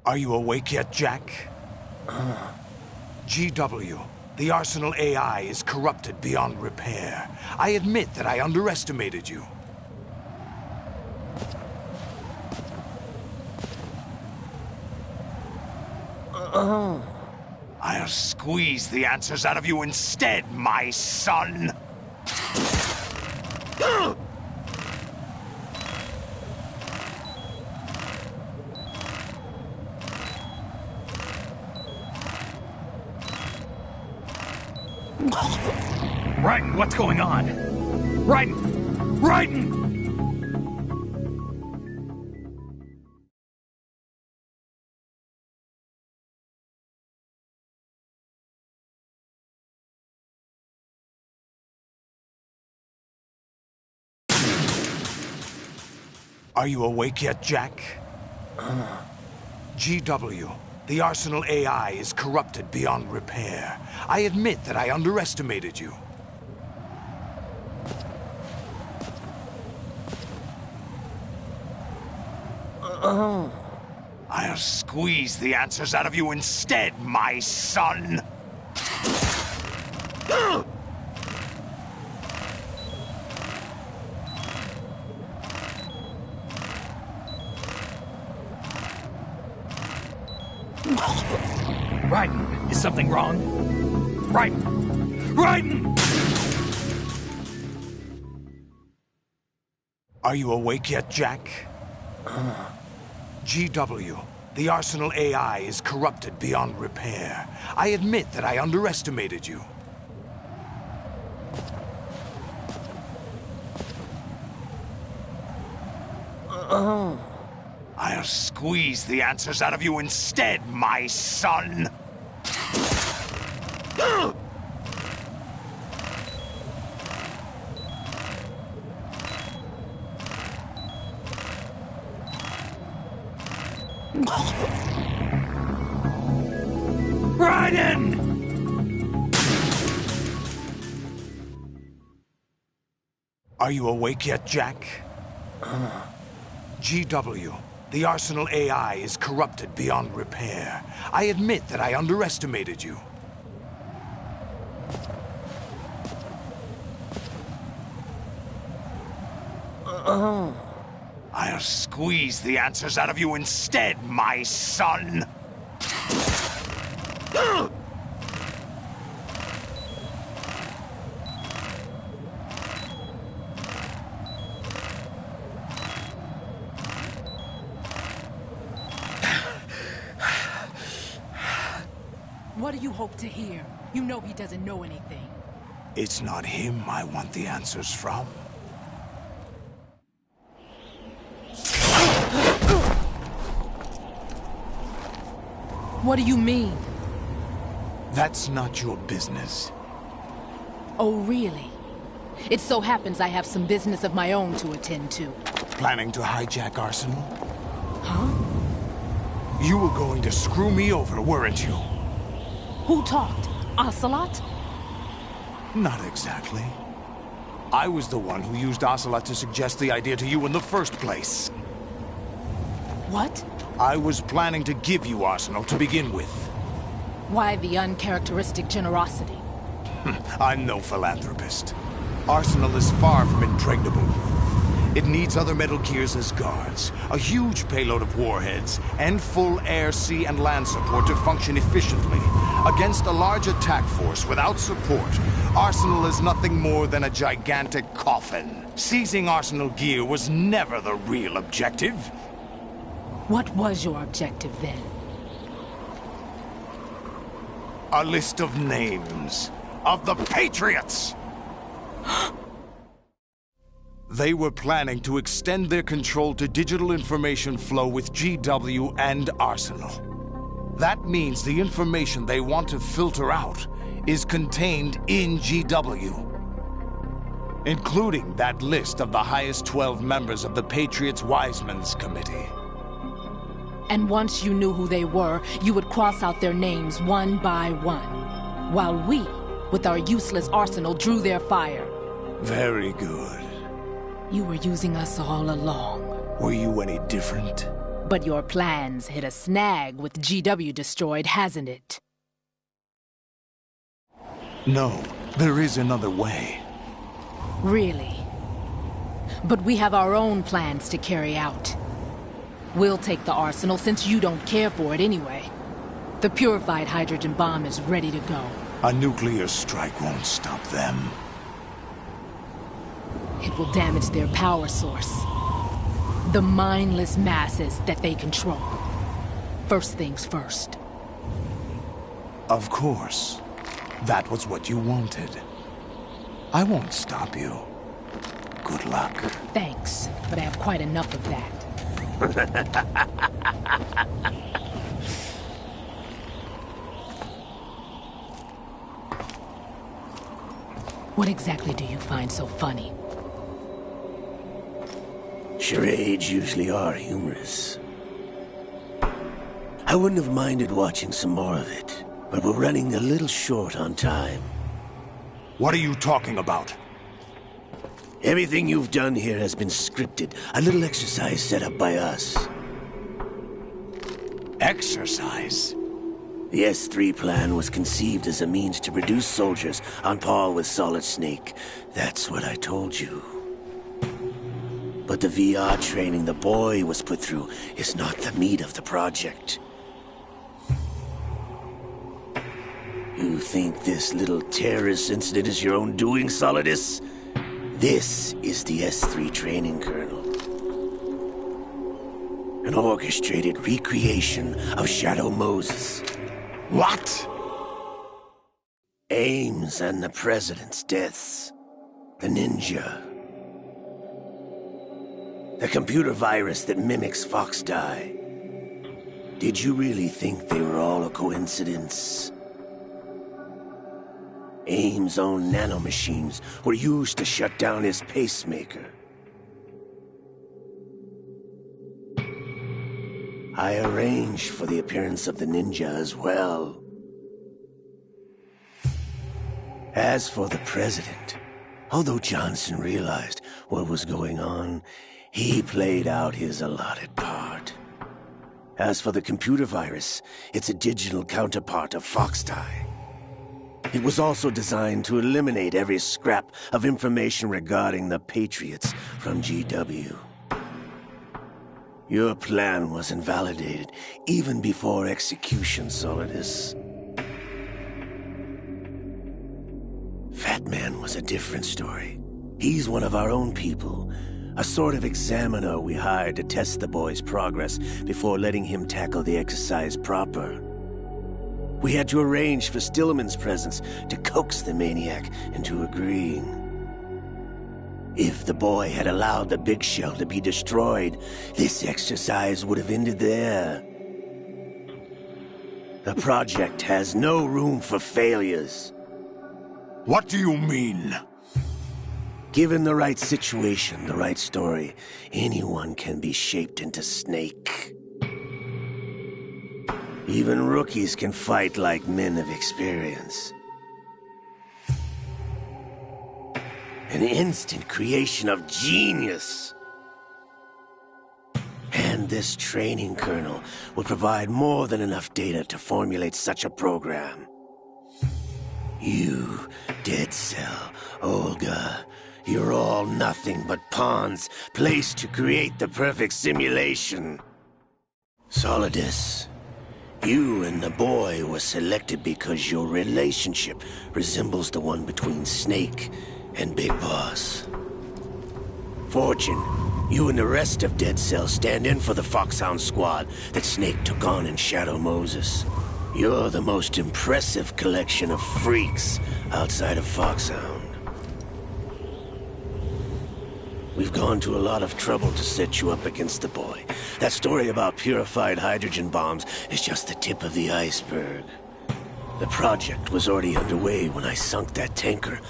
Are you awake yet, Jack? GW, the Arsenal AI is corrupted beyond repair. I admit that I underestimated you. I'll squeeze the answers out of you instead, my son! Raiden, what's going on? Raiden! Raiden! Are you awake yet, Jack? GW, the Arsenal AI is corrupted beyond repair. I admit that I underestimated you. I'll squeeze the answers out of you instead, my son! Raiden, is something wrong? Raiden! Raiden! Are you awake yet, Jack? GW, the Arsenal AI is corrupted beyond repair. I admit that I underestimated you. I'll squeeze the answers out of you instead, my son! Raiden! Are you awake yet, Jack? GW, the Arsenal AI is corrupted beyond repair. I admit that I underestimated you. I'll squeeze the answers out of you instead, my son! What do you hope to hear? You know he doesn't know anything. It's not him I want the answers from. What do you mean? That's not your business. Oh, really? It so happens I have some business of my own to attend to. Planning to hijack Arsenal? Huh? You were going to screw me over, weren't you? Who talked? Ocelot? Not exactly. I was the one who used Ocelot to suggest the idea to you in the first place. What? I was planning to give you Arsenal to begin with. Why the uncharacteristic generosity? I'm no philanthropist. Arsenal is far from impregnable. It needs other Metal Gears as guards, a huge payload of warheads, and full air, sea, and land support to function efficiently. Against a large attack force without support, Arsenal is nothing more than a gigantic coffin. Seizing Arsenal gear was never the real objective. What was your objective then? A list of names of the Patriots! They were planning to extend their control to digital information flow with GW and Arsenal. That means the information they want to filter out is contained in GW, including that list of the highest 12 members of the Patriots Wiseman's Committee. And once you knew who they were, you would cross out their names one by one. while we, with our useless arsenal, drew their fire. Very good. You were using us all along. Were you any different? But your plans hit a snag with GW destroyed, hasn't it? No, there is another way. Really? But we have our own plans to carry out. We'll take the arsenal since you don't care for it anyway. The purified hydrogen bomb is ready to go. A nuclear strike won't stop them. It will damage their power source. The mindless masses that they control. First things first. Of course. That was what you wanted. I won't stop you. Good luck. Thanks, but I have quite enough of that. What exactly do you find so funny? Charades usually are humorous. I wouldn't have minded watching some more of it, but we're running a little short on time. What are you talking about? Everything you've done here has been scripted, a little exercise set up by us. Exercise? The S3 plan was conceived as a means to produce soldiers on par with Solid Snake. That's what I told you. But the VR training the boy was put through is not the meat of the project. You think this little terrorist incident is your own doing, Solidus? This is the S3 training kernel. An orchestrated recreation of Shadow Moses. What? Ames and the President's deaths. The ninja. The computer virus that mimics Foxdie. Did you really think they were all a coincidence? Ames' own nanomachines were used to shut down his pacemaker. I arranged for the appearance of the ninja as well. As for the President, although Johnson realized what was going on, he played out his allotted part. As for the computer virus, it's a digital counterpart of Foxdie. It was also designed to eliminate every scrap of information regarding the Patriots from GW. Your plan was invalidated even before execution, Solidus. Fat Man was a different story. He's one of our own people, a sort of examiner we hired to test the boy's progress before letting him tackle the exercise proper. We had to arrange for Stillman's presence to coax the maniac into agreeing. If the boy had allowed the big shell to be destroyed, this exercise would have ended there. The project has no room for failures. What do you mean? Given the right situation, the right story, anyone can be shaped into Snake. Even rookies can fight like men of experience. An instant creation of genius. And this training kernel will provide more than enough data to formulate such a program. You, Dead Cell, Olga, you're all nothing but pawns placed to create the perfect simulation. Solidus, you and the boy were selected because your relationship resembles the one between Snake and Big Boss. Fortune, you and the rest of Dead Cell stand in for the Foxhound squad that Snake took on in Shadow Moses. You're the most impressive collection of freaks outside of Foxhound. We've gone to a lot of trouble to set you up against the boy. That story about purified hydrogen bombs is just the tip of the iceberg. The project was already underway when I sunk that tanker,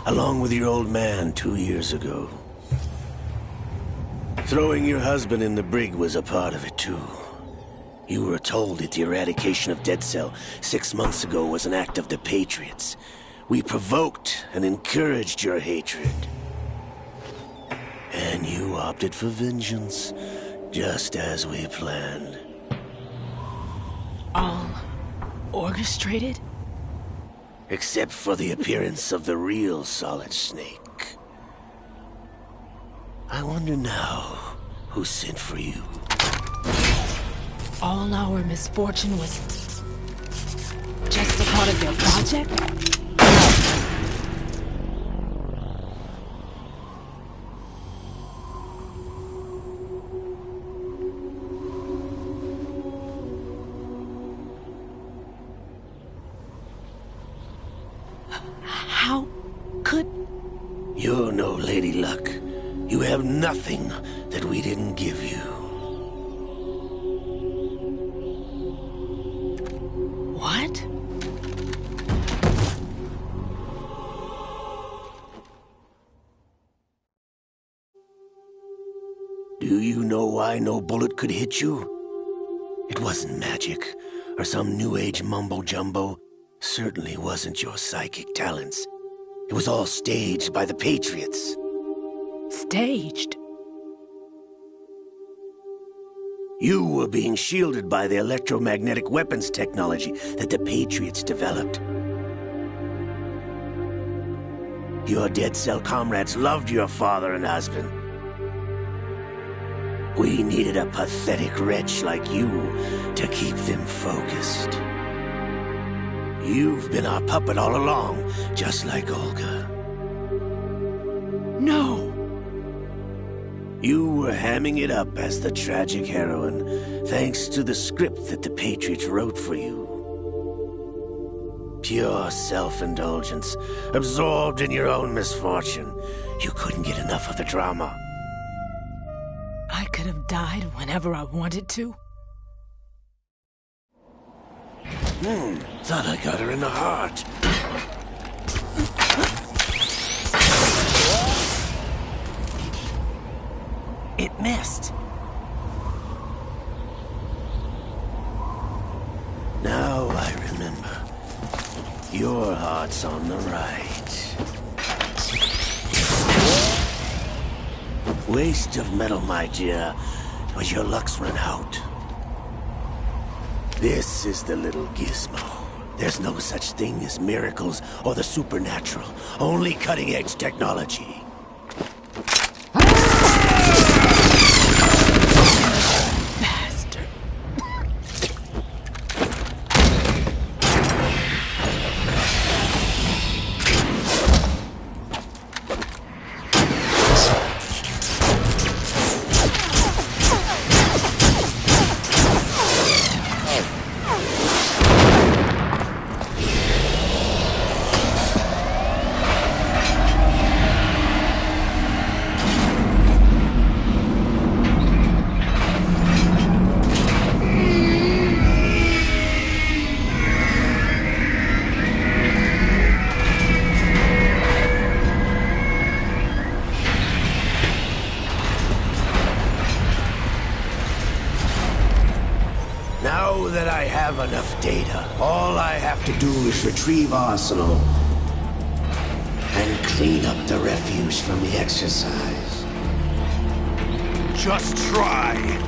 along with your old man 2 years ago. Throwing your husband in the brig was a part of it too. You were told that the eradication of Dead Cell 6 months ago was an act of the Patriots. We provoked and encouraged your hatred. And you opted for vengeance, just as we planned. All orchestrated? Except for the appearance of the real Solid Snake. I wonder now who sent for you. All our misfortune was just a part of their project? How could... You're no Lady Luck. You have nothing that we didn't give you. What? Do you know why no bullet could hit you? It wasn't magic, or some new age mumbo-jumbo. Certainly wasn't your psychic talents. It was all staged by the Patriots. Staged? You were being shielded by the electromagnetic weapons technology that the Patriots developed. Your Dead Cell comrades loved your father and husband. We needed a pathetic wretch like you to keep them focused. You've been our puppet all along, just like Olga. No! You were hamming it up as the tragic heroine, thanks to the script that the Patriots wrote for you. Pure self-indulgence, absorbed in your own misfortune. You couldn't get enough of the drama. I could have died whenever I wanted to. Thought I got her in the heart. It missed. Now I remember. Your heart's on the right. Waste of metal, my dear, but your luck's run out. This is the little gizmo. There's no such thing as miracles or the supernatural. Only cutting-edge technology. Bastard. Now that I have enough data, all I have to do is retrieve Arsenal and clean up the refuse from the exercise. Just try.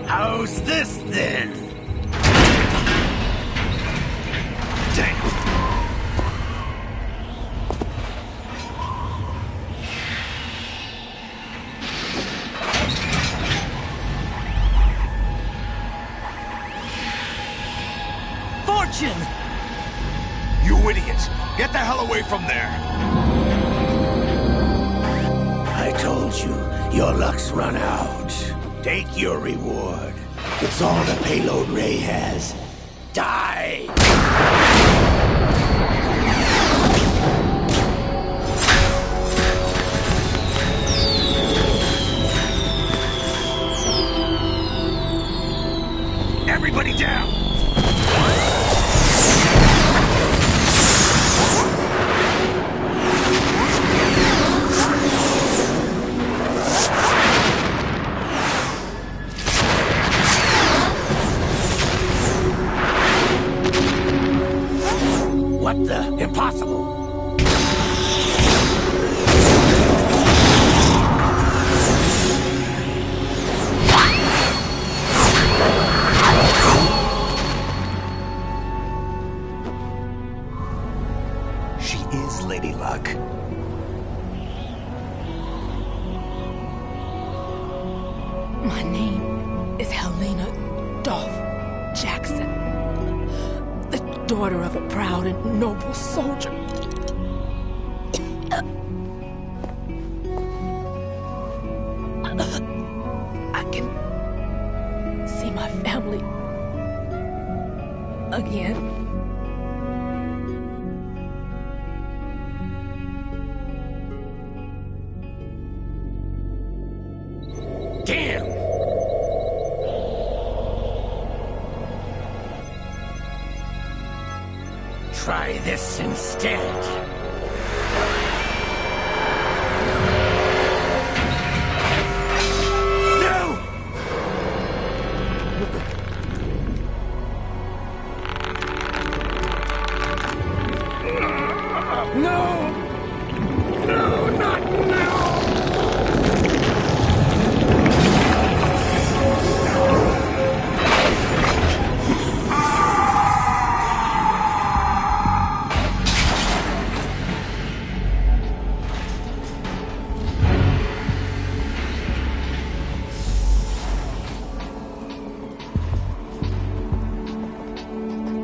How's this then? Damn. Fortune! You idiot! Get the hell away from there! I told you, your luck's run out. Take your reward. It's all the payload Ray has. Die! My name is Helena Dolph Jackson, the daughter of a proud and noble soldier. I can see my family again. Damn! Try this instead.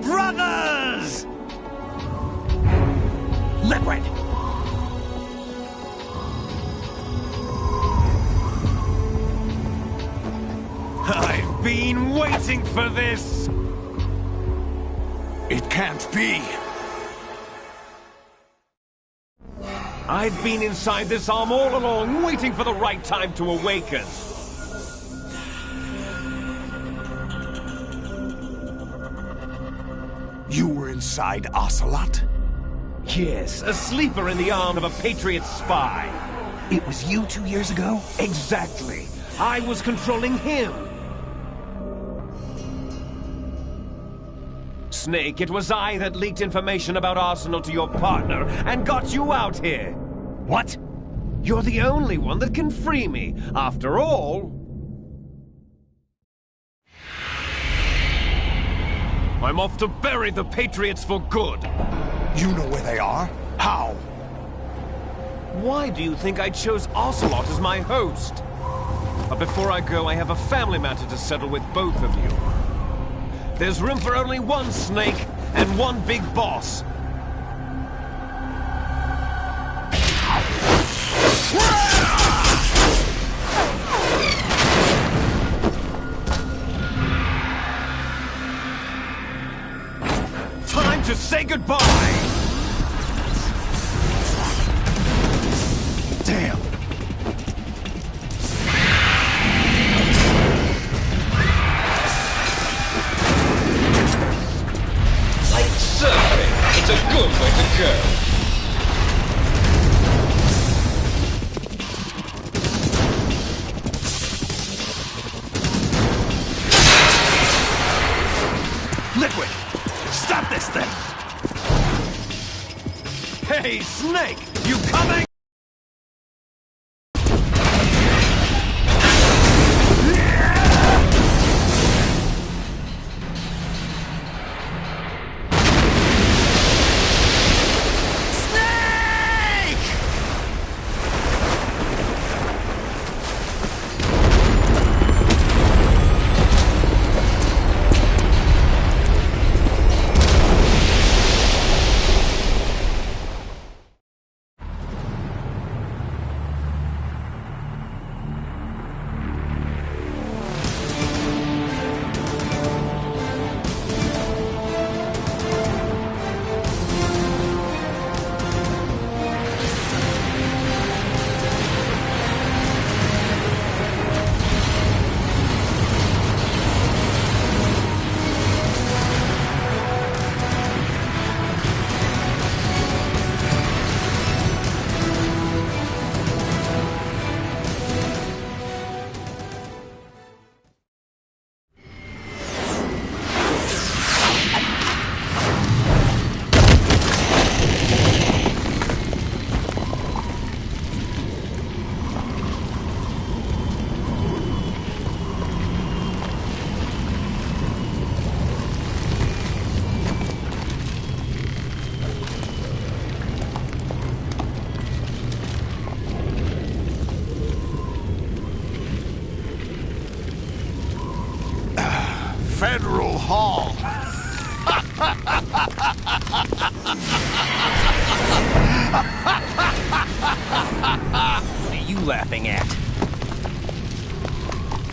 Brothers! Liquid! I've been waiting for this! It can't be. I've been inside this arm all along, waiting for the right time to awaken. You were inside Ocelot? Yes, a sleeper in the arm of a Patriot spy. It was you 2 years ago? Exactly. I was controlling him. Snake, it was I that leaked information about Arsenal to your partner and got you out here. What? You're the only one that can free me. After all, I'm off to bury the Patriots for good. You know where they are? How? Why do you think I chose Ocelot as my host? But before I go, I have a family matter to settle with both of you. There's room for only one Snake and one big boss. Time to say goodbye! Damn. Like surfing, it's a good way to go. Liquid! Stop this thing! Hey, Snake! You coming? Federal Hall. What are you laughing at?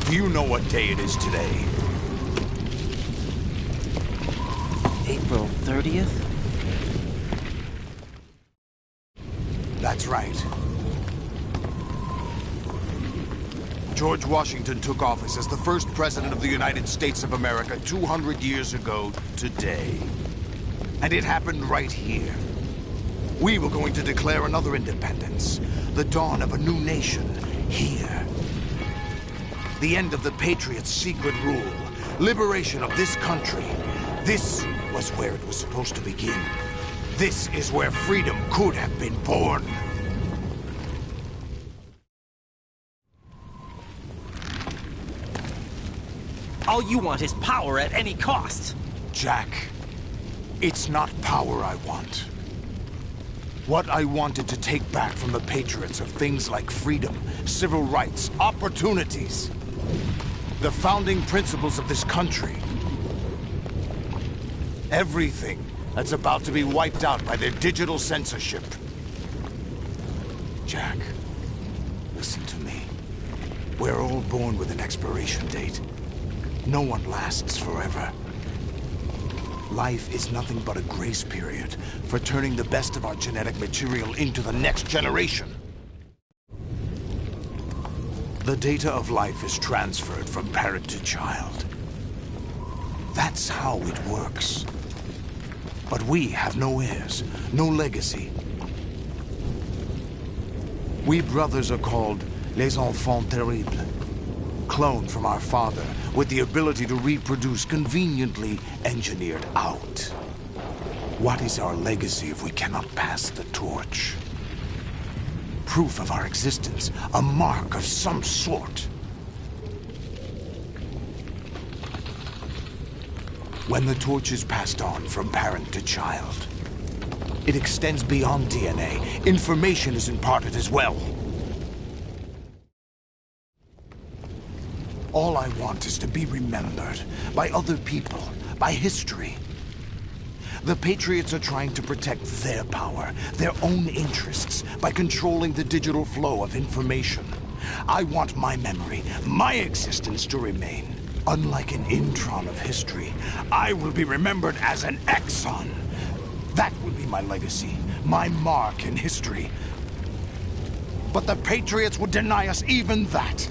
Do you know what day it is today? April 30th? That's right. George Washington took office as the first president of the United States of America 200 years ago today. And it happened right here. We were going to declare another independence, the dawn of a new nation, here. The end of the Patriots' secret rule, liberation of this country. This was where it was supposed to begin. This is where freedom could have been born. All you want is power at any cost. Jack, it's not power I want. What I wanted to take back from the Patriots are things like freedom, civil rights, opportunities. The founding principles of this country. Everything that's about to be wiped out by their digital censorship. Jack, listen to me. We're all born with an expiration date. No one lasts forever. Life is nothing but a grace period for turning the best of our genetic material into the next generation. The data of life is transferred from parent to child. That's how it works. But we have no heirs, no legacy. We brothers are called les enfants terribles. Cloned from our father, with the ability to reproduce conveniently engineered out. What is our legacy if we cannot pass the torch? Proof of our existence, a mark of some sort. When the torch is passed on from parent to child, it extends beyond DNA. Information is imparted as well. All I want is to be remembered by other people, by history. The Patriots are trying to protect their power, their own interests, by controlling the digital flow of information. I want my memory, my existence to remain. Unlike an intron of history, I will be remembered as an exon. That will be my legacy, my mark in history. But the Patriots would deny us even that.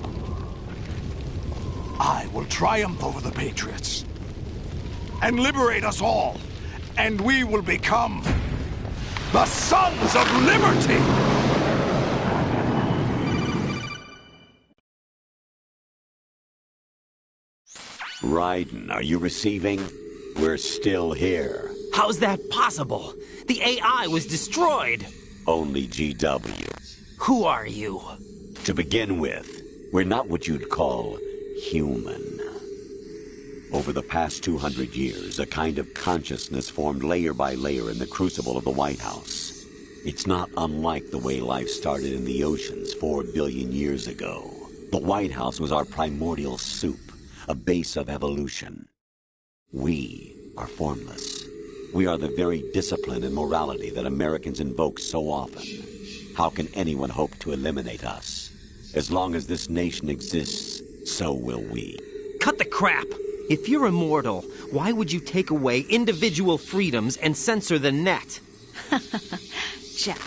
I will triumph over the Patriots and liberate us all, and we will become the Sons of Liberty! Raiden, are you receiving? We're still here. How's that possible? The AI was destroyed. Only GW. Who are you? To begin with, we're not what you'd call human. Over the past 200 years, a kind of consciousness formed layer by layer in the crucible of the White House. It's not unlike the way life started in the oceans 4 billion years ago. The White House was our primordial soup, a base of evolution. We are formless. We are the very discipline and morality that Americans invoke so often. How can anyone hope to eliminate us? As long as this nation exists, so will we. Cut the crap! If you're immortal, why would you take away individual freedoms and censor the net? Jack,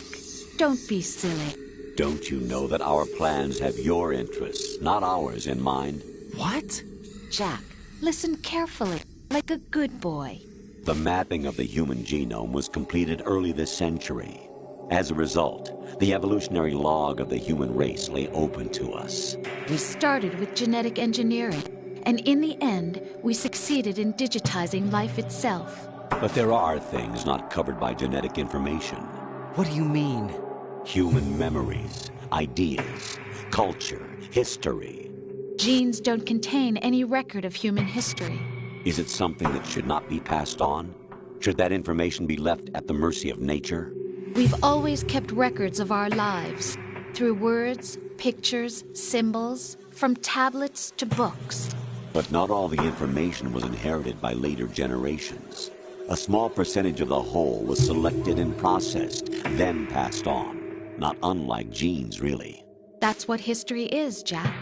don't be silly. Don't you know that our plans have your interests, not ours, in mind? What? Jack, listen carefully, like a good boy. The mapping of the human genome was completed early this century. As a result, the evolutionary log of the human race lay open to us. We started with genetic engineering, and in the end, we succeeded in digitizing life itself. But there are things not covered by genetic information. What do you mean? Human memories, ideas, culture, history. Genes don't contain any record of human history. Is it something that should not be passed on? Should that information be left at the mercy of nature? We've always kept records of our lives, through words, pictures, symbols, from tablets to books. But not all the information was inherited by later generations. A small percentage of the whole was selected and processed, then passed on. Not unlike genes, really. That's what history is, Jack.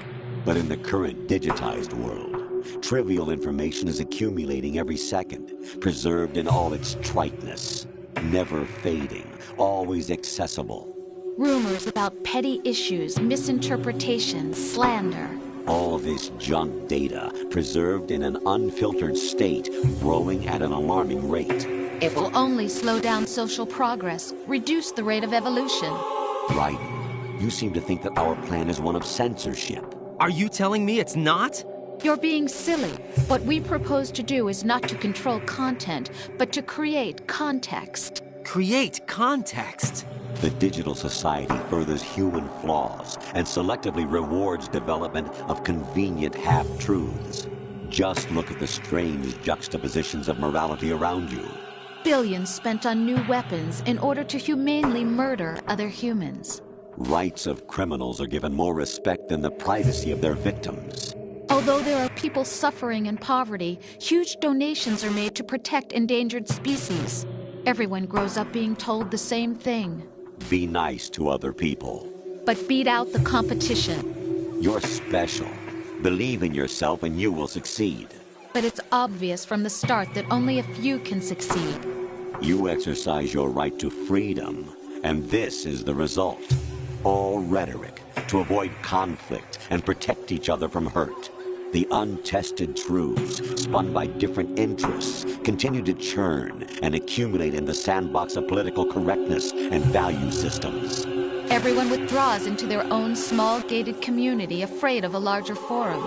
But in the current digitized world, trivial information is accumulating every second, preserved in all its triteness, never fading, always accessible. Rumors about petty issues, misinterpretations, slander. All this junk data, preserved in an unfiltered state, growing at an alarming rate. It will only slow down social progress, reduce the rate of evolution. Right. You seem to think that our plan is one of censorship. Are you telling me it's not? You're being silly. What we propose to do is not to control content, but to create context. Create context? The digital society furthers human flaws and selectively rewards development of convenient half-truths. Just look at the strange juxtapositions of morality around you. Billions spent on new weapons in order to humanely murder other humans. Rights of criminals are given more respect than the privacy of their victims. Although there are people suffering in poverty, huge donations are made to protect endangered species. Everyone grows up being told the same thing. Be nice to other people. But beat out the competition. You're special. Believe in yourself and you will succeed. But it's obvious from the start that only a few can succeed. You exercise your right to freedom, and this is the result. All rhetoric to avoid conflict and protect each other from hurt. The untested truths, spun by different interests, continue to churn and accumulate in the sandbox of political correctness and value systems. Everyone withdraws into their own small gated community, afraid of a larger forum.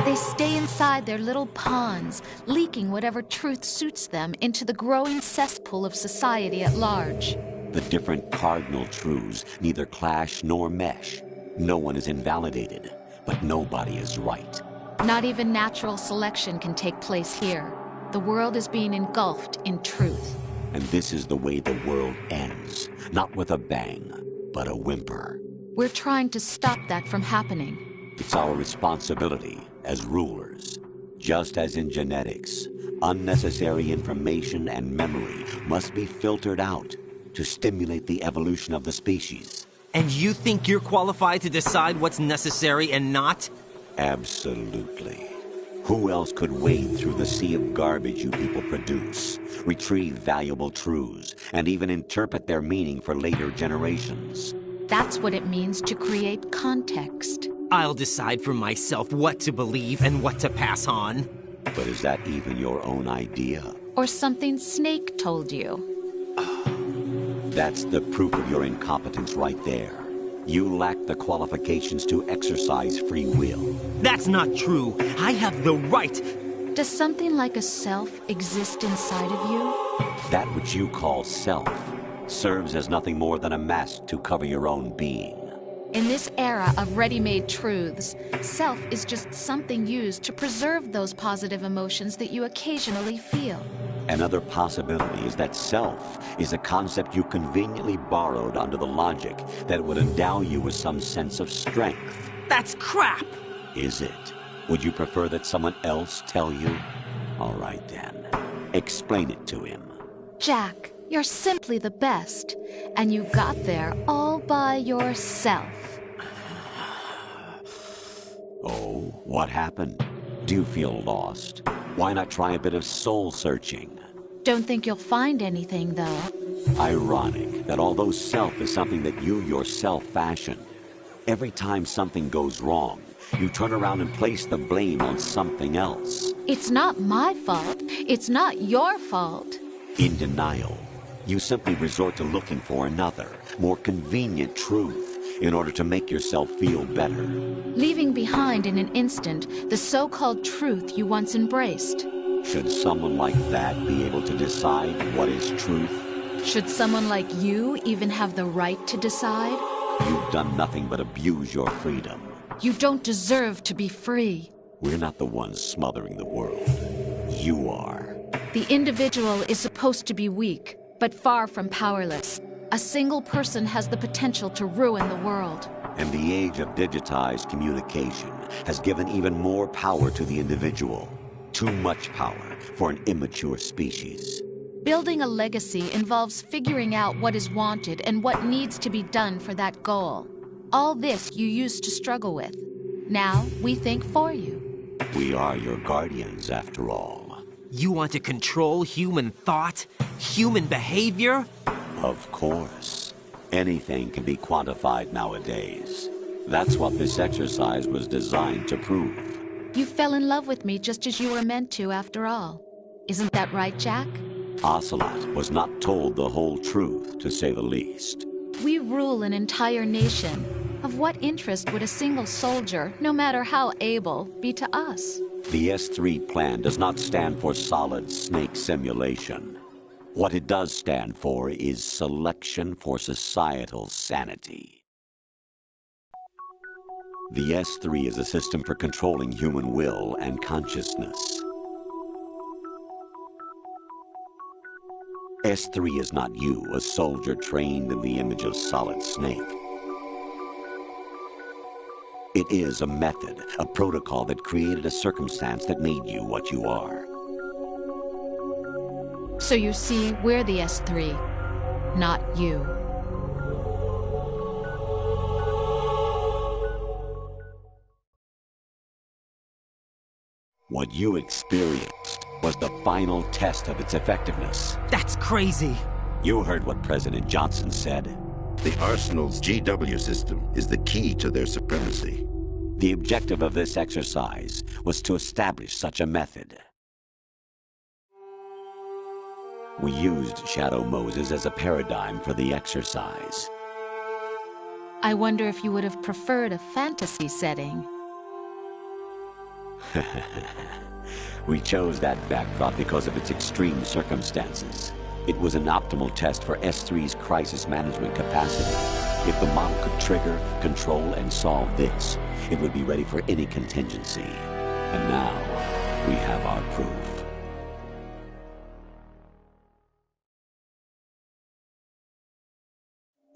They stay inside their little ponds, leaking whatever truth suits them into the growing cesspool of society at large. The different cardinal truths neither clash nor mesh. No one is invalidated, but nobody is right. Not even natural selection can take place here. The world is being engulfed in truth. And this is the way the world ends. Not with a bang, but a whimper. We're trying to stop that from happening. It's our responsibility as rulers. Just as in genetics, unnecessary information and memory must be filtered out to stimulate the evolution of the species. And you think you're qualified to decide what's necessary and not? Absolutely. Who else could wade through the sea of garbage you people produce, retrieve valuable truths, and even interpret their meaning for later generations? That's what it means to create context. I'll decide for myself what to believe and what to pass on. But is that even your own idea? Or something Snake told you? That's the proof of your incompetence right there. You lack the qualifications to exercise free will. That's not true. I have the right. Does something like a self exist inside of you? That which you call self serves as nothing more than a mask to cover your own being. In this era of ready-made truths, self is just something used to preserve those positive emotions that you occasionally feel. Another possibility is that self is a concept you conveniently borrowed under the logic that it would endow you with some sense of strength. That's crap! Is it? Would you prefer that someone else tell you? All right then. Explain it to him. Jack, you're simply the best, and you got there all by yourself. Oh, what happened? Do you feel lost? Why not try a bit of soul-searching? Don't think you'll find anything, though. Ironic that although self is something that you yourself fashioned, every time something goes wrong, you turn around and place the blame on something else. It's not my fault. It's not your fault. In denial, you simply resort to looking for another, more convenient truth in order to make yourself feel better. Leaving behind in an instant the so-called truth you once embraced. Should someone like that be able to decide what is truth? Should someone like you even have the right to decide? You've done nothing but abuse your freedom. You don't deserve to be free. We're not the ones smothering the world. You are. The individual is supposed to be weak, but far from powerless. A single person has the potential to ruin the world. And the age of digitized communication has given even more power to the individual. Too much power for an immature species. Building a legacy involves figuring out what is wanted and what needs to be done for that goal. All this you used to struggle with. Now we think for you. We are your guardians, after all. You want to control human thought? Human behavior? Of course. Anything can be quantified nowadays. That's what this exercise was designed to prove. You fell in love with me just as you were meant to, after all. Isn't that right, Jack? Ocelot was not told the whole truth, to say the least. We rule an entire nation. Of what interest would a single soldier, no matter how able, be to us? The S3 plan does not stand for solid snake simulation. What it does stand for is selection for societal sanity. The S3 is a system for controlling human will and consciousness. S3 is not you, a soldier trained in the image of Solid Snake. It is a method, a protocol that created a circumstance that made you what you are. So you see, we're the S3, not you. What you experienced was the final test of its effectiveness. That's crazy. You heard what President Johnson said. The Arsenal's GW system is the key to their supremacy. The objective of this exercise was to establish such a method. We used Shadow Moses as a paradigm for the exercise. I wonder if you would have preferred a fantasy setting. We chose that backdrop because of its extreme circumstances. It was an optimal test for S3's crisis management capacity. If the model could trigger, control, and solve this, it would be ready for any contingency. And now, we have our proof.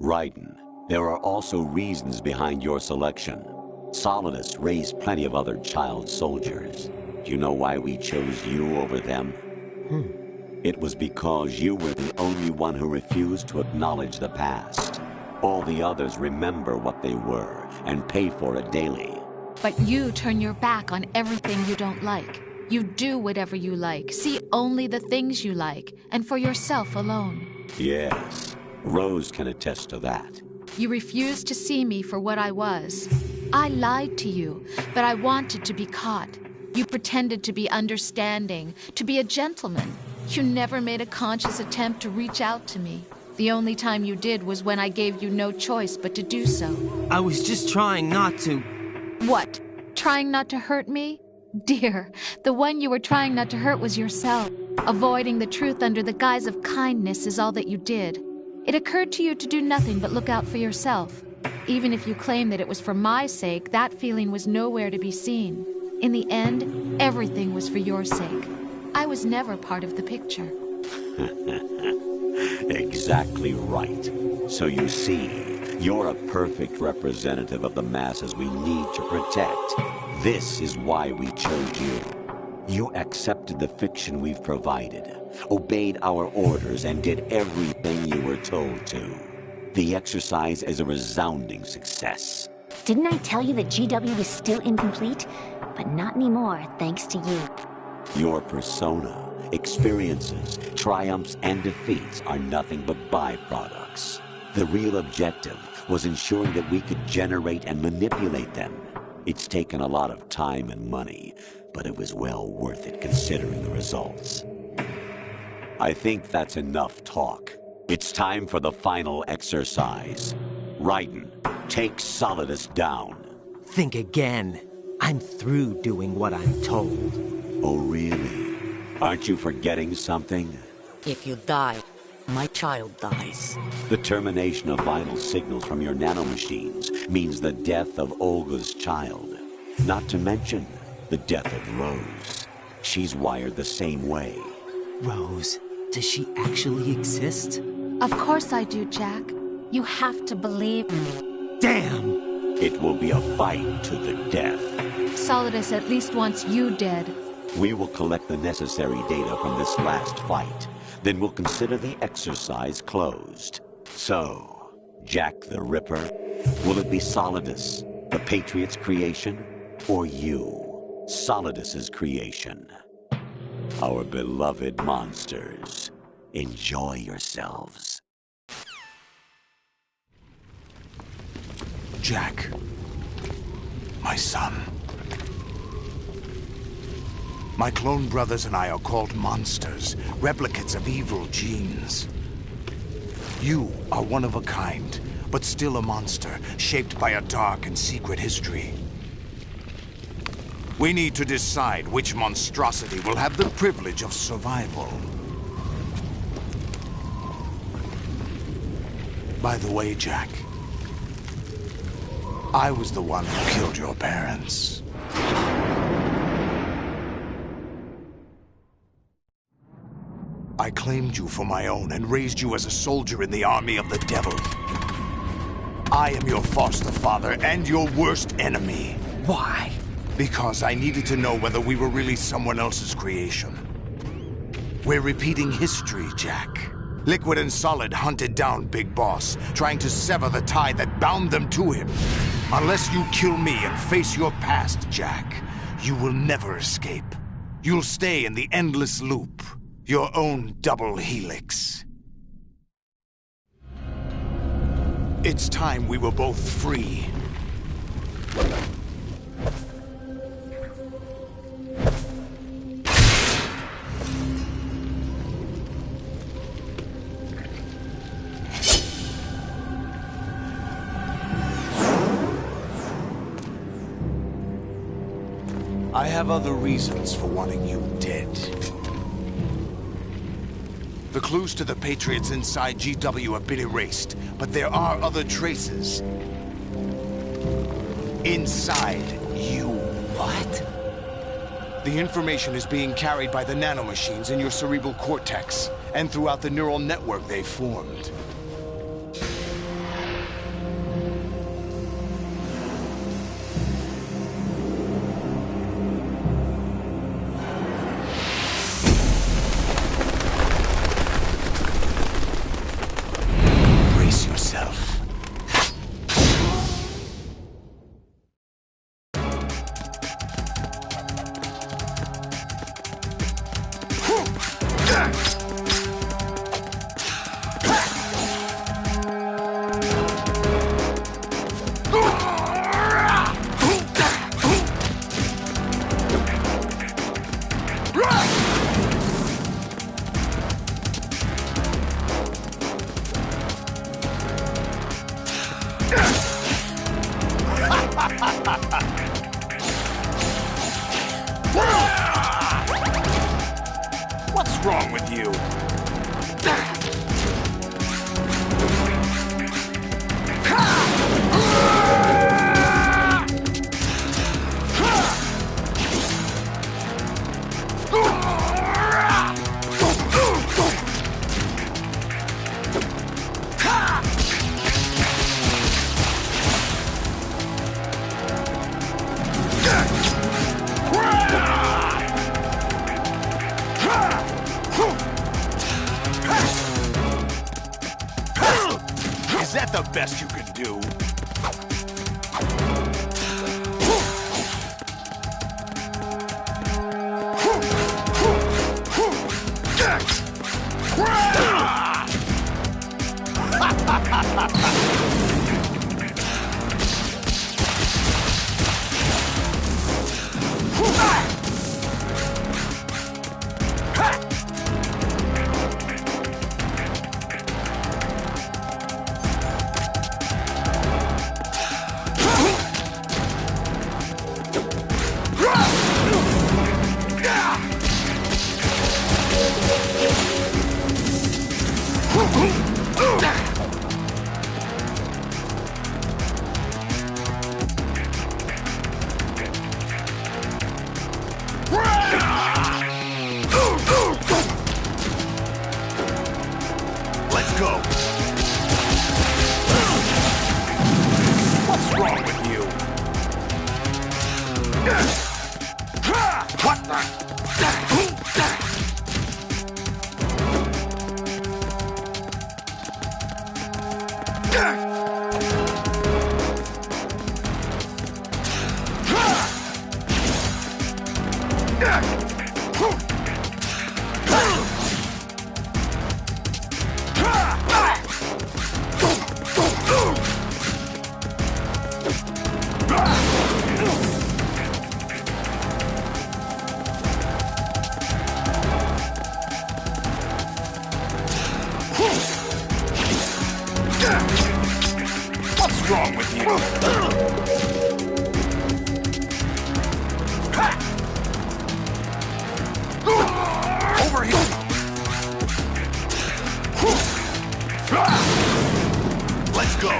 Raiden, there are also reasons behind your selection. Solidus raised plenty of other child soldiers. Do you know why we chose you over them? It was because you were the only one who refused to acknowledge the past. All the others remember what they were and pay for it daily. But you turn your back on everything you don't like. You do whatever you like, see only the things you like, and for yourself alone. Yes, Rose can attest to that. You refused to see me for what I was. I lied to you, but I wanted to be caught. You pretended to be understanding, to be a gentleman. You never made a conscious attempt to reach out to me. The only time you did was when I gave you no choice but to do so. I was just trying not to. What? Trying not to hurt me? Dear, the one you were trying not to hurt was yourself. Avoiding the truth under the guise of kindness is all that you did. It occurred to you to do nothing but look out for yourself. Even if you claim that it was for my sake, that feeling was nowhere to be seen. In the end, everything was for your sake. I was never part of the picture. Exactly right. So you see, you're a perfect representative of the masses we need to protect. This is why we chose you. You accepted the fiction we've provided, obeyed our orders, and did everything you were told to. The exercise is a resounding success. Didn't I tell you that GW was still incomplete? But not anymore, thanks to you. Your persona, experiences, triumphs, and defeats are nothing but byproducts. The real objective was ensuring that we could generate and manipulate them. It's taken a lot of time and money, but it was well worth it considering the results. I think that's enough talk. It's time for the final exercise. Raiden, take Solidus down. Think again. I'm through doing what I'm told. Oh, really? Aren't you forgetting something? If you die, my child dies. The termination of vital signals from your nanomachines means the death of Olga's child. Not to mention the death of Rose. She's wired the same way. Rose, does she actually exist? Of course I do, Jack. You have to believe me. Damn! It will be a fight to the death. Solidus at least wants you dead. We will collect the necessary data from this last fight. Then we'll consider the exercise closed. So, Jack the Ripper, will it be Solidus, the Patriot's creation, or you, Solidus's creation? Our beloved monsters, enjoy yourselves. Jack, my son. My clone brothers and I are called monsters, replicates of evil genes. You are one of a kind, but still a monster, shaped by a dark and secret history. We need to decide which monstrosity will have the privilege of survival. By the way, Jack, I was the one who killed your parents. I claimed you for my own and raised you as a soldier in the army of the devil. I am your foster father and your worst enemy. Why? Because I needed to know whether we were really someone else's creation. We're repeating history, Jack. Liquid and Solid hunted down Big Boss, trying to sever the tie that bound them to him. Unless you kill me and face your past, Jack, you will never escape. You'll stay in the endless loop. Your own double helix. It's time we were both free. I have other reasons for wanting you dead. The clues to the Patriots inside GW have been erased, but there are other traces. Inside you. What? The information is being carried by the nanomachines in your cerebral cortex, and throughout the neural network they've formed. What's wrong with you? Is that the best you can do? What the? What's wrong with you? Over here! Let's go!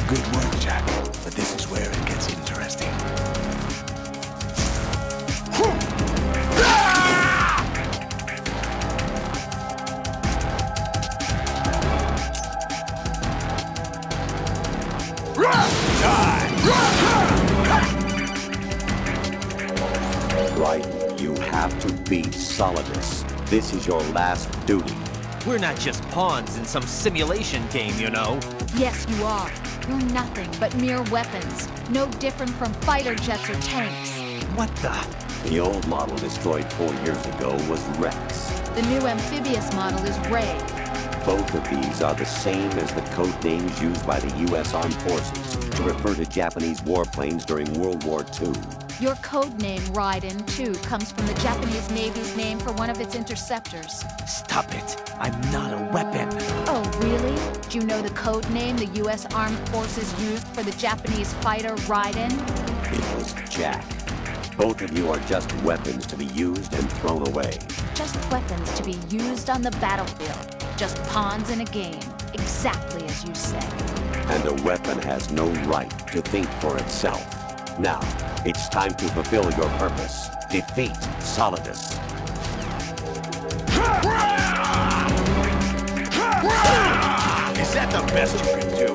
Good work, Jack. But this is where it gets interesting. Right, you have to beat Solidus. This is your last duty. We're not just pawns in some simulation game, you know. Yes, you are. You're nothing but mere weapons. No different from fighter jets or tanks. What the? The old model destroyed 4 years ago was Rex. The new amphibious model is Ray. Both of these are the same as the code names used by the U.S. Armed Forces to refer to Japanese warplanes during World War II. Your code name, Raiden, too, comes from the Japanese Navy's name for one of its interceptors. Stop it. I'm not a weapon. Oh, really? Do you know the code name the U.S. Armed Forces used for the Japanese fighter Raiden? It was Jack. Both of you are just weapons to be used and thrown away. Just weapons to be used on the battlefield. Just pawns in a game. Exactly as you said. And a weapon has no right to think for itself. Now, it's time to fulfill your purpose. Defeat Solidus. Is that the best you can do?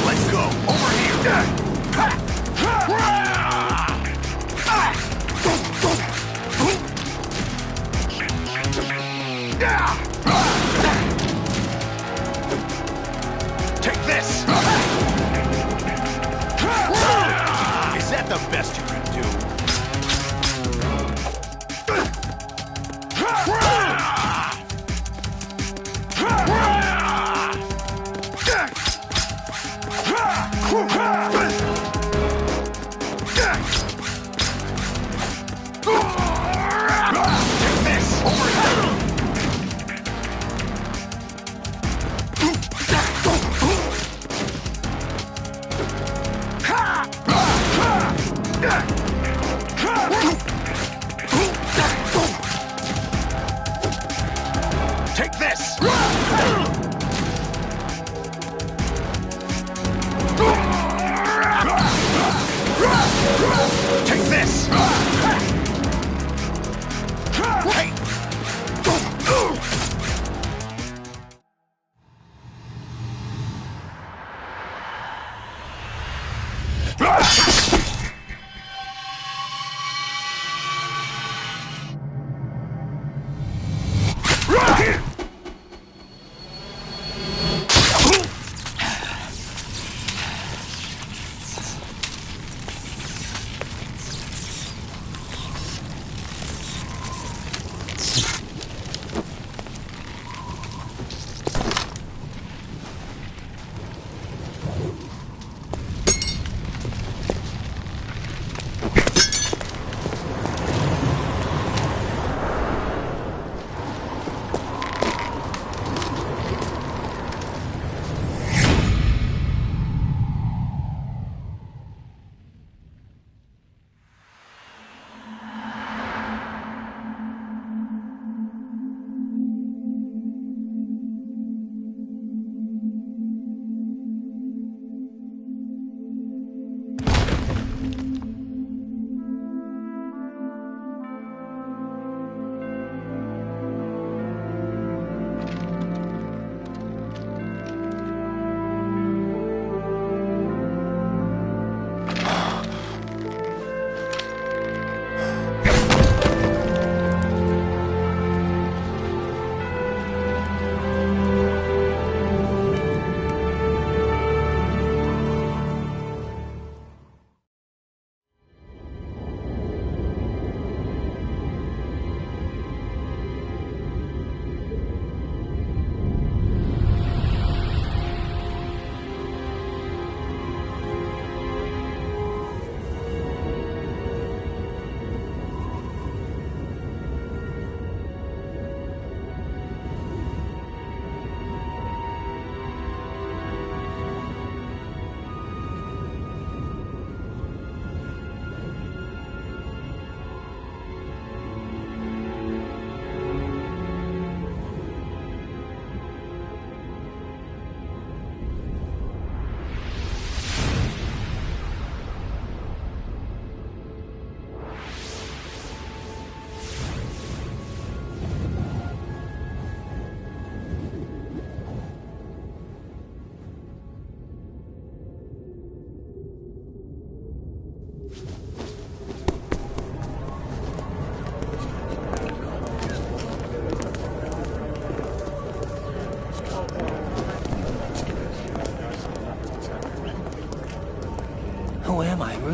Let's go! Over here! Take this! Is that the best you can do? Take this! Over here! Ha!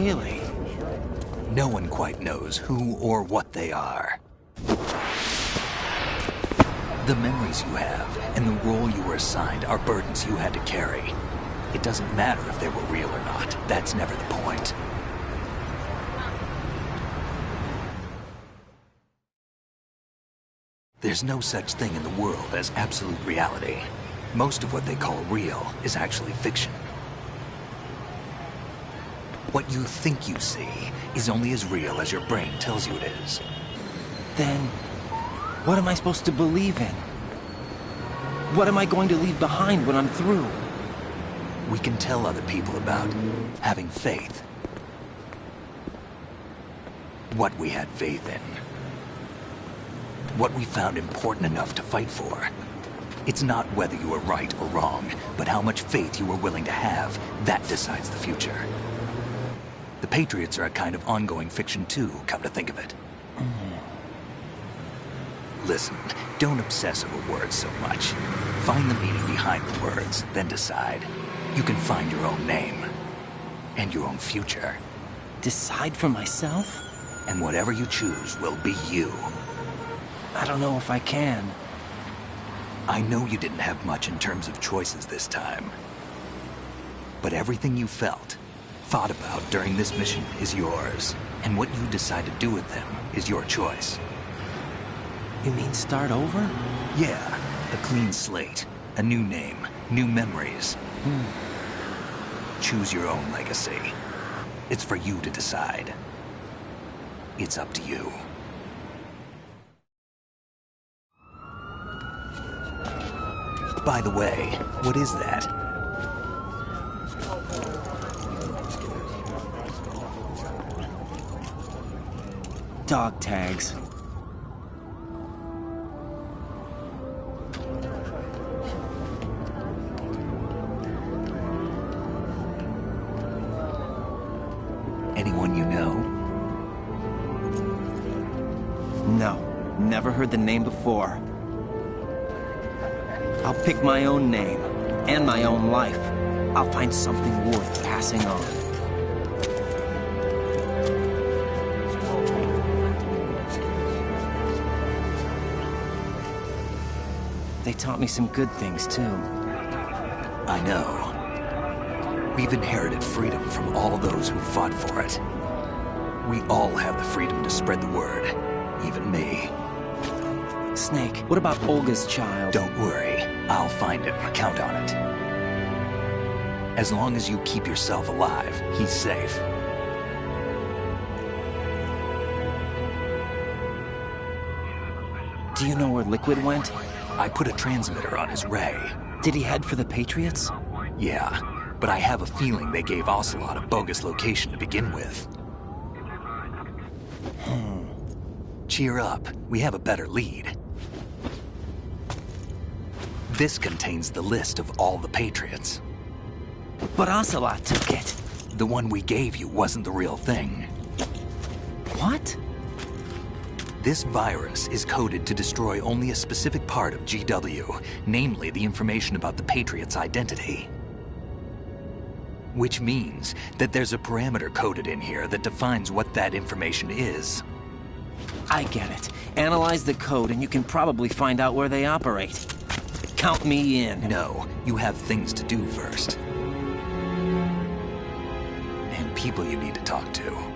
Really? No one quite knows who or what they are. The memories you have and the role you were assigned are burdens you had to carry. It doesn't matter if they were real or not. That's never the point. There's no such thing in the world as absolute reality. Most of what they call real is actually fiction. What you think you see is only as real as your brain tells you it is. Then, what am I supposed to believe in? What am I going to leave behind when I'm through? We can tell other people about having faith. What we had faith in. What we found important enough to fight for. It's not whether you were right or wrong, but how much faith you were willing to have. That decides the future. The Patriots are a kind of ongoing fiction too, come to think of it. Listen, don't obsess over words so much. Find the meaning behind the words, then decide. You can find your own name. And your own future. Decide for myself? And whatever you choose will be you. I don't know if I can. I know you didn't have much in terms of choices this time. But everything you felt, thought about during this mission is yours. And what you decide to do with them is your choice. You mean start over? Yeah, a clean slate, a new name, new memories. Choose your own legacy. It's for you to decide. It's up to you. By the way, what is that? Dog tags. Anyone you know? No, never heard the name before. I'll pick my own name, and my own life. I'll find something worth passing on. They taught me some good things, too. I know. We've inherited freedom from all those who fought for it. We all have the freedom to spread the word, even me. Snake, what about Olga's child? Don't worry, I'll find him, count on it. As long as you keep yourself alive, he's safe. Do you know where Liquid went? I put a transmitter on his ray. Did he head for the Patriots? Yeah, but I have a feeling they gave Ocelot a bogus location to begin with. Cheer up, we have a better lead. This contains the list of all the Patriots. But Ocelot took it. The one we gave you wasn't the real thing. What? This virus is coded to destroy only a specific part of GW, namely the information about the Patriots' identity. Which means that there's a parameter coded in here that defines what that information is. I get it. Analyze the code and you can probably find out where they operate. Count me in. No, you have things to do first. And people you need to talk to.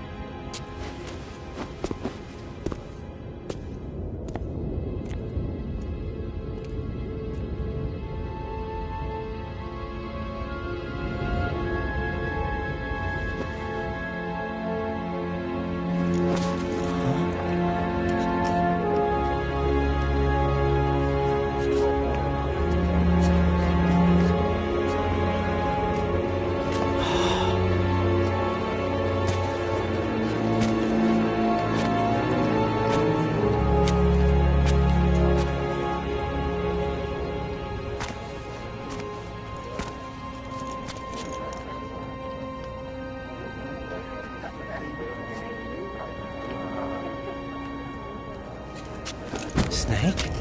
Snake?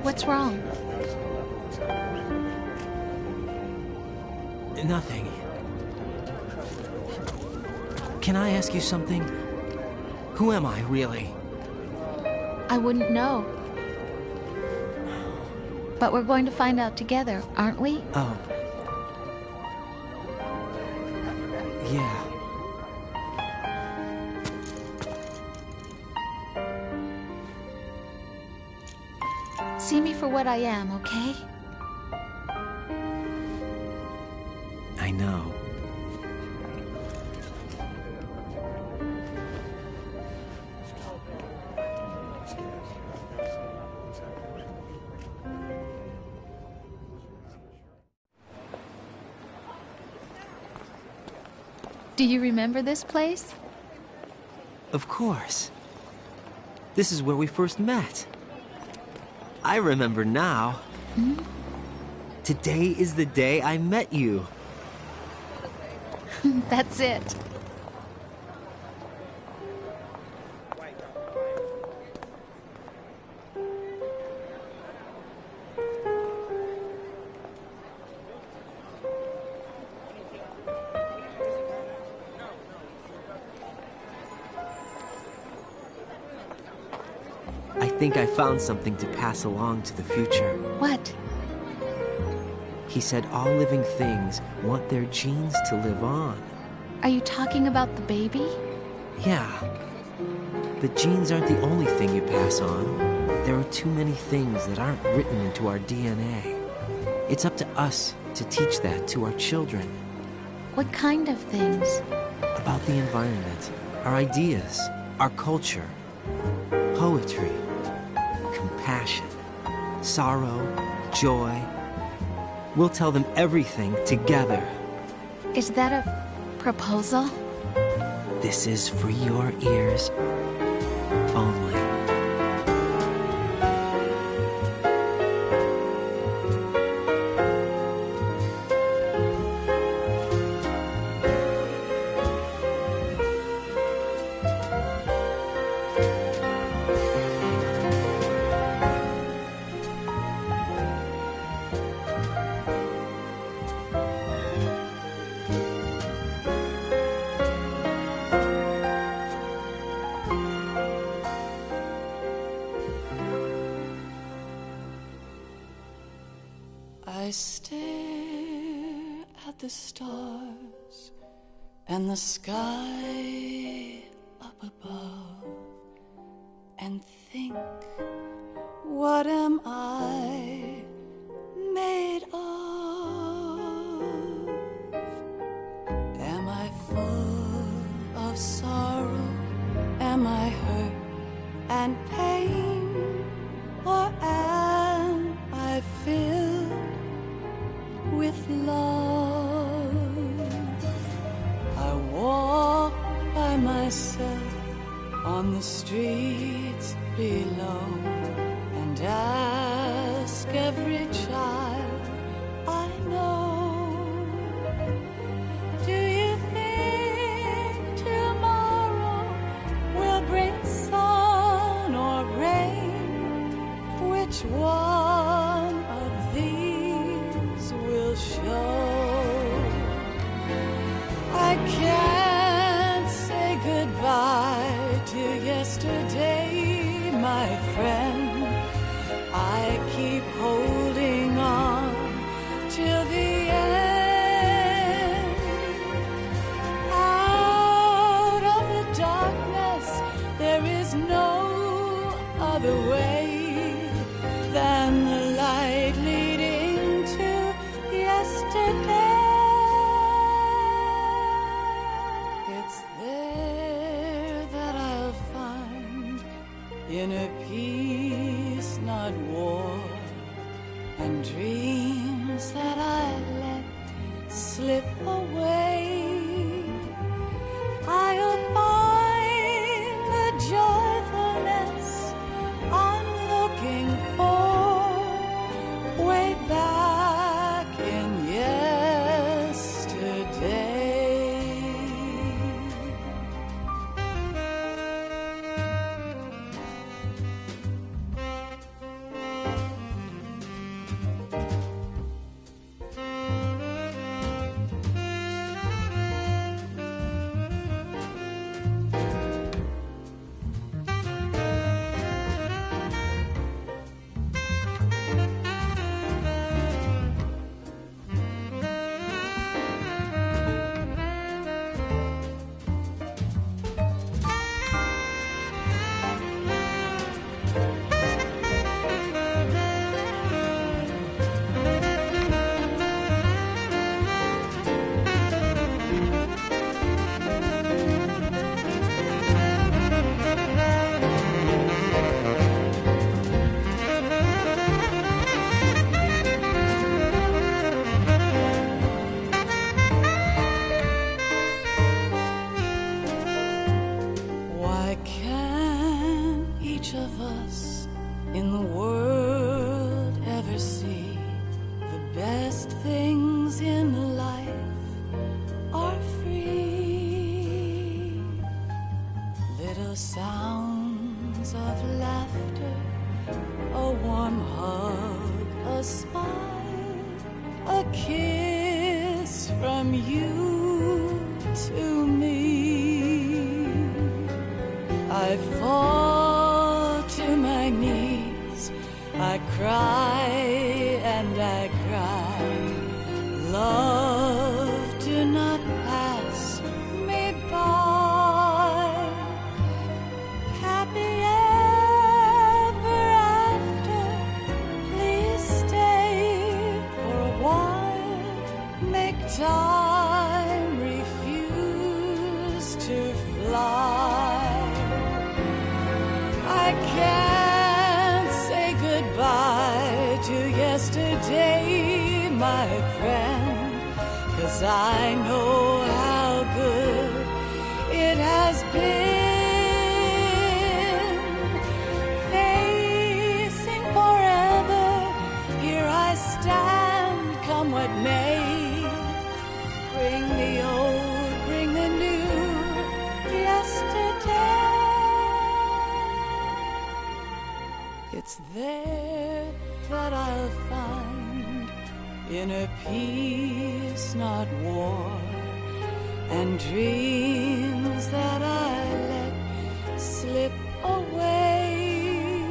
What's wrong? Nothing. Can I ask you something? Who am I, really? I wouldn't know. But we're going to find out together, aren't we? Oh. Yeah. See me for what I am, okay? I know. Do you remember this place? Of course. This is where we first met. I remember now. Today is the day I met you. That's it. I think I found something to pass along to the future. What? He said all living things want their genes to live on. Are you talking about the baby? Yeah. The genes aren't the only thing you pass on. There are too many things that aren't written into our DNA. It's up to us to teach that to our children. What kind of things? About the environment, our ideas, our culture, poetry, compassion, sorrow, joy. We'll tell them everything together. Is that a proposal? This is for your ears only. I stare at the stars and the sky up above and think, what am I made of? Am I full of sorrow? Am I hurt and pain? Or am I filled with love? I walk by myself on the streets below and ask every child I know, do you think tomorrow will bring sun or rain? Which one of these will show? I can't say goodbye to yesterday, my friend. I keep holding on till the end. Out of the darkness, there is no other way than the light leading to yesterday. It's there that I'll find inner peace, not war, and dreams that I let slip away. I'll find the joyfulness I'm looking for way back in yesterday. in the world ever see. The best things in life are free. Little sounds of laughter, a warm hug, a smile, a kiss from you to me. I fall to my knees, I cry and I cry. Love, do not pass me by. Happy ever after, please stay for a while. Make time refuse to fly. I can't say goodbye to yesterday, my friend, 'cause I know how good it has been. Facing forever, here I stand, come what may. Bring the old, bring the new, yesterday. It's there that I'll find inner peace, not war, and dreams that I let slip away.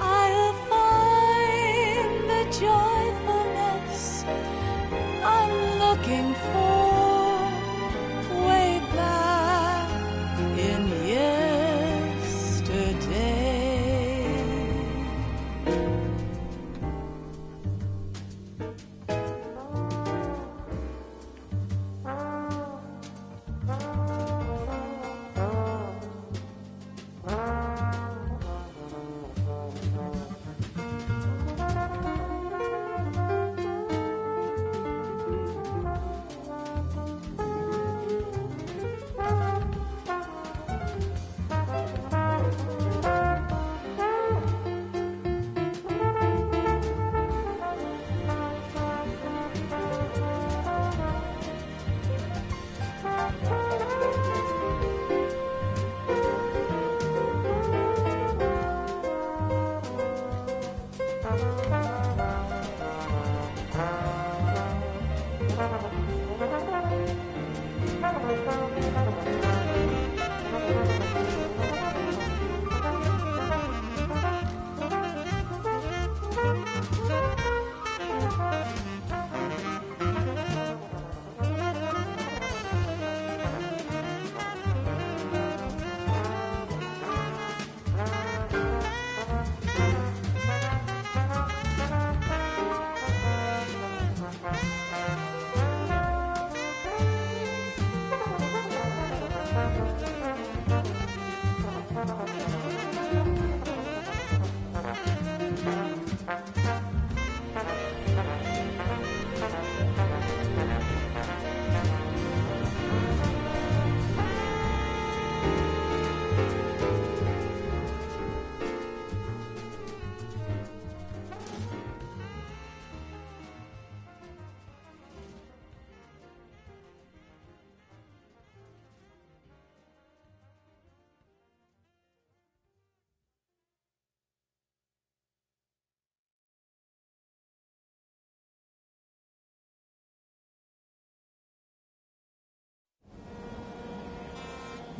I'll find the joyfulness I'm looking for way back in yesterday.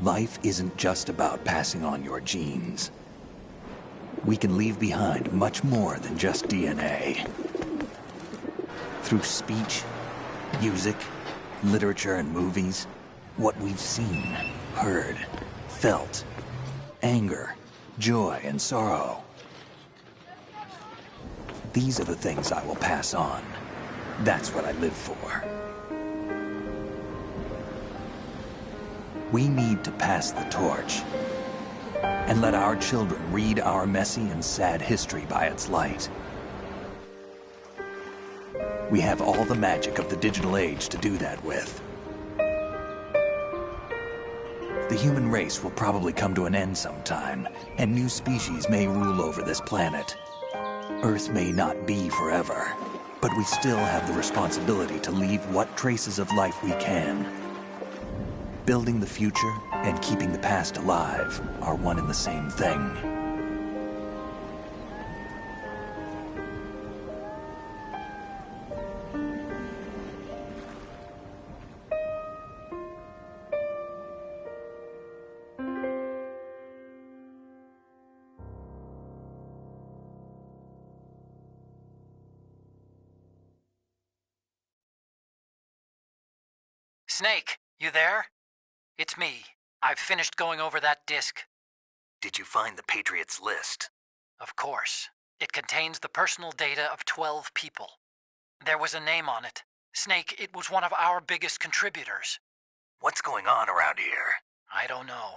Life isn't just about passing on your genes. We can leave behind much more than just DNA. Through speech, music, literature, and movies, what we've seen, heard, felt, anger, joy, and sorrow. These are the things I will pass on. That's what I live for. We need to pass the torch and let our children read our messy and sad history by its light. We have all the magic of the digital age to do that with. The The human race will probably come to an end sometime, and new species may rule over this planet. Earth may not be forever, but we still have the responsibility to leave what traces of life we can. Building the future and keeping the past alive are one and the same thing. Snake, you there? It's me. I've finished going over that disk. Did you find the Patriots list? Of course. It contains the personal data of 12 people. There was a name on it. Snake, it was one of our biggest contributors. What's going on around here? I don't know.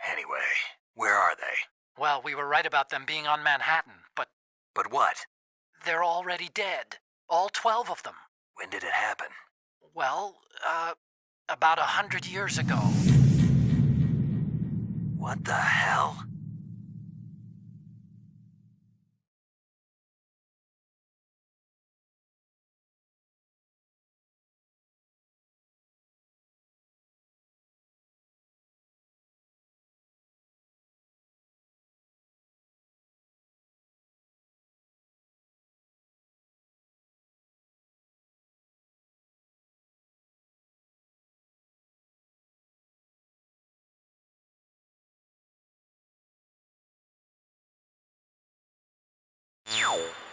Anyway, where are they? Well, we were right about them being on Manhattan, but... But what? They're already dead. All 12 of them. When did it happen? Well, about 100 years ago. What the hell? Ow.